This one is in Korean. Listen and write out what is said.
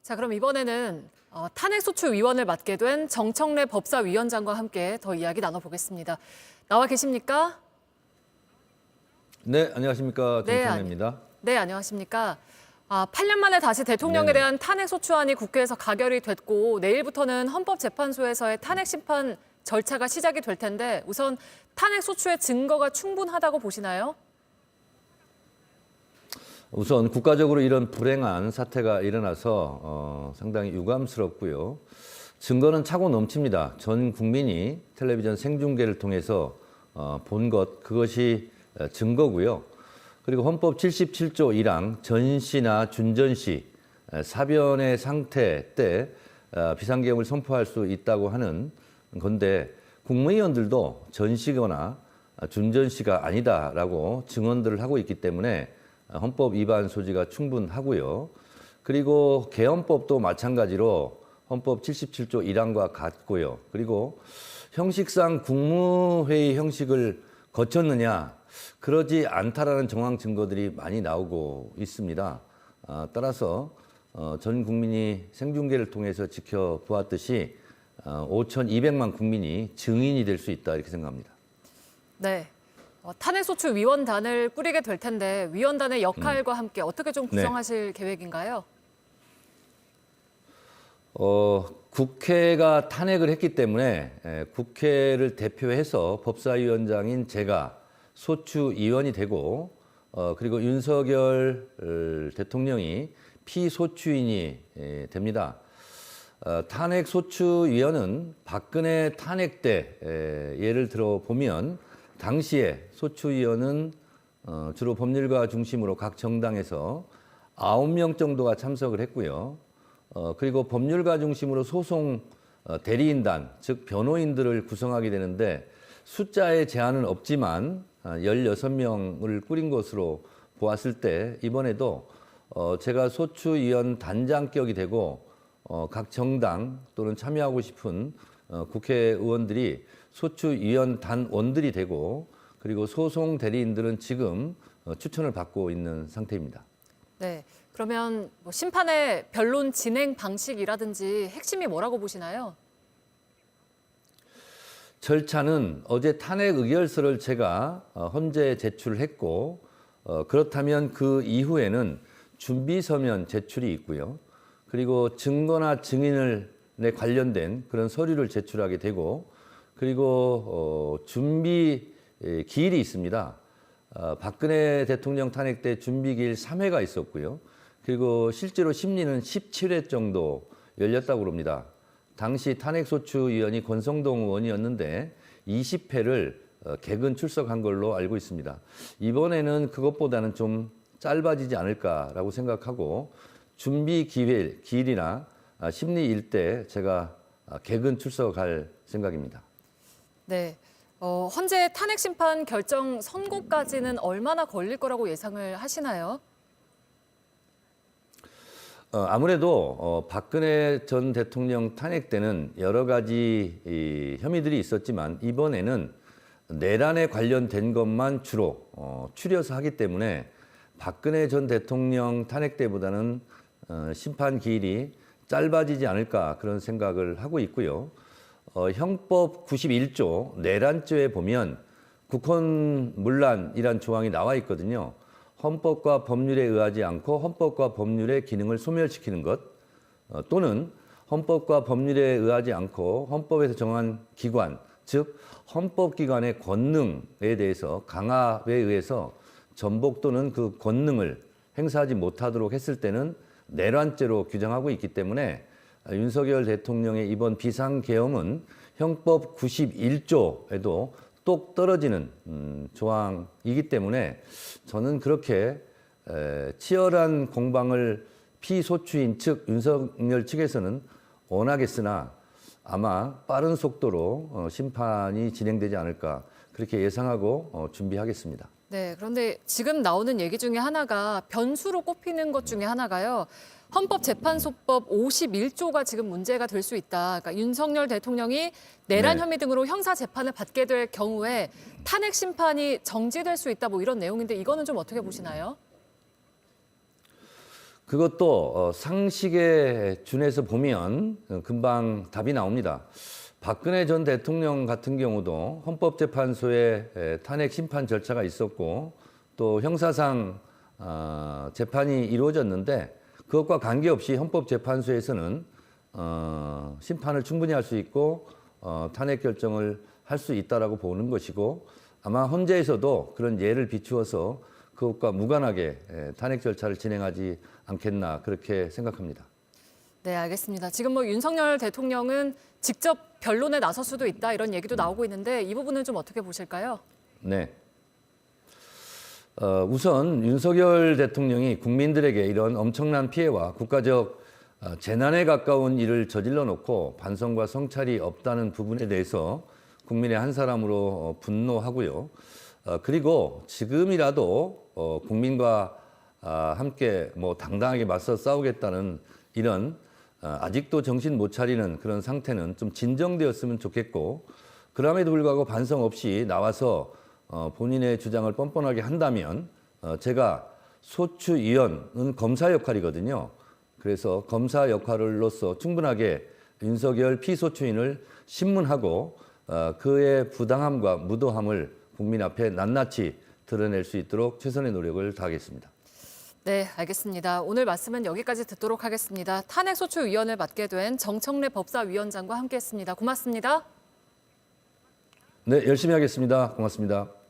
자, 그럼 이번에는 탄핵소추위원을 맡게 된 정청래 법사위원장과 함께 더 이야기 나눠보겠습니다. 나와 계십니까? 네, 안녕하십니까. 네, 정청래입니다. 네, 안녕하십니까? 8년 만에 다시 대통령에 네네. 대한 탄핵소추안이 국회에서 가결이 됐고 내일부터는 헌법재판소에서의 탄핵심판 절차가 시작이 될 텐데 우선 탄핵소추의 증거가 충분하다고 보시나요? 우선 국가적으로 이런 불행한 사태가 일어나서 상당히 유감스럽고요. 증거는 차고 넘칩니다. 전 국민이 텔레비전 생중계를 통해서 본 그것이 증거고요. 그리고 헌법 77조 1항 전시나 준전시 사변의 상태 때 비상계엄을 선포할 수 있다고 하는 건데 국무위원들도 전시거나 준전시가 아니다라고 증언들을 하고 있기 때문에 헌법 위반 소지가 충분하고요. 그리고 개헌법도 마찬가지로 헌법 77조 1항과 같고요. 그리고 형식상 국무회의 형식을 거쳤느냐, 그러지 않다라는 정황 증거들이 많이 나오고 있습니다. 따라서 전 국민이 생중계를 통해서 지켜보았듯이 5,200만 국민이 증인이 될 수 있다 이렇게 생각합니다. 네. 탄핵소추위원단을 꾸리게 될 텐데 위원단의 역할과 함께 어떻게 좀 구성하실 계획인가요? 국회가 탄핵을 했기 때문에 국회를 대표해서 법사위원장인 제가 소추위원이 되고 그리고 윤석열 대통령이 피소추인이 됩니다. 탄핵소추위원은 박근혜 탄핵 때 예를 들어 보면 당시에 소추위원은 주로 법률가 중심으로 각 정당에서 9명 정도가 참석을 했고요. 그리고 법률가 중심으로 소송 대리인단, 즉 변호인들을 구성하게 되는데 숫자의 제한은 없지만 16명을 꾸린 것으로 보았을 때 이번에도 제가 소추위원 단장격이 되고 각 정당 또는 참여하고 싶은 국회의원들이 소추위원 단원들이 되고 그리고 소송 대리인들은 지금 추천을 받고 있는 상태입니다. 네. 그러면 심판의 변론 진행 방식이라든지 핵심이 뭐라고 보시나요? 절차는 어제 탄핵 의결서를 제가 헌재 제출했고 그렇다면 그 이후에는 준비 서면 제출이 있고요. 그리고 증거나 증인에 관련된 그런 서류를 제출하게 되고 그리고 준비 기일이 있습니다. 박근혜 대통령 탄핵 때 준비 기일 3회가 있었고요. 그리고 실제로 심리는 17회 정도 열렸다고 합니다. 당시 탄핵소추위원이 권성동 의원이었는데 20회를 개근 출석한 걸로 알고 있습니다. 이번에는 그것보다는 좀 짧아지지 않을까라고 생각하고 준비 기일이나 심리일 때 제가 개근 출석할 생각입니다. 네. 헌재 탄핵 심판 결정 선고까지는 얼마나 걸릴 거라고 예상을 하시나요? 아무래도 박근혜 전 대통령 탄핵 때는 여러 가지 혐의들이 있었지만 이번에는 내란에 관련된 것만 주로 추려서 하기 때문에 박근혜 전 대통령 탄핵 때보다는 심판 기일이 짧아지지 않을까 그런 생각을 하고 있고요. 형법 91조 내란죄에 보면 국헌문란이란 조항이 나와 있거든요. 헌법과 법률에 의하지 않고 헌법과 법률의 기능을 소멸시키는 것 또는 헌법과 법률에 의하지 않고 헌법에서 정한 기관, 즉 헌법기관의 권능에 대해서 강압에 의해서 전복 또는 그 권능을 행사하지 못하도록 했을 때는 내란죄로 규정하고 있기 때문에 윤석열 대통령의 이번 비상계엄은 형법 91조에도 똑 떨어지는 조항이기 때문에 저는 그렇게 치열한 공방을 피소추인 측 윤석열 측에서는 원하겠으나 아마 빠른 속도로 심판이 진행되지 않을까 그렇게 예상하고 준비하겠습니다. 네, 그런데 지금 나오는 얘기 중에 하나가 변수로 꼽히는 것 중에 하나가요. 헌법재판소법 51조가 지금 문제가 될 수 있다. 그러니까 윤석열 대통령이 내란 혐의 등으로 형사 재판을 받게 될 경우에 탄핵 심판이 정지될 수 있다. 뭐 이런 내용인데 이거는 좀 어떻게 보시나요? 그것도 상식에 준해서 보면 금방 답이 나옵니다. 박근혜 전 대통령 같은 경우도 헌법재판소에 탄핵 심판 절차가 있었고 또 형사상 재판이 이루어졌는데 그것과 관계없이 헌법재판소에서는 심판을 충분히 할 수 있고 탄핵 결정을 할 수 있다라고 보는 것이고 아마 헌재에서도 그런 예를 비추어서 그것과 무관하게 탄핵 절차를 진행하지 않겠나 그렇게 생각합니다. 네, 알겠습니다. 지금 뭐 윤석열 대통령은 직접 변론에 나설 수도 있다 이런 얘기도 나오고 있는데 이 부분은 좀 어떻게 보실까요? 네. 우선 윤석열 대통령이 국민들에게 이런 엄청난 피해와 국가적 재난에 가까운 일을 저질러 놓고 반성과 성찰이 없다는 부분에 대해서 국민의 한 사람으로 분노하고요. 그리고 지금이라도 국민과 함께 뭐 당당하게 맞서 싸우겠다는 이런 아직도 정신 못 차리는 그런 상태는 좀 진정되었으면 좋겠고 그럼에도 불구하고 반성 없이 나와서 본인의 주장을 뻔뻔하게 한다면 제가 소추위원은 검사 역할이거든요. 그래서 검사 역할로서 충분하게 윤석열 피소추인을 신문하고 그의 부당함과 무도함을 국민 앞에 낱낱이 드러낼 수 있도록 최선의 노력을 다하겠습니다. 네, 알겠습니다. 오늘 말씀은 여기까지 듣도록 하겠습니다. 탄핵소추위원을 맡게 된 정청래 법사위원장과 함께했습니다. 고맙습니다. 네, 열심히 하겠습니다. 고맙습니다.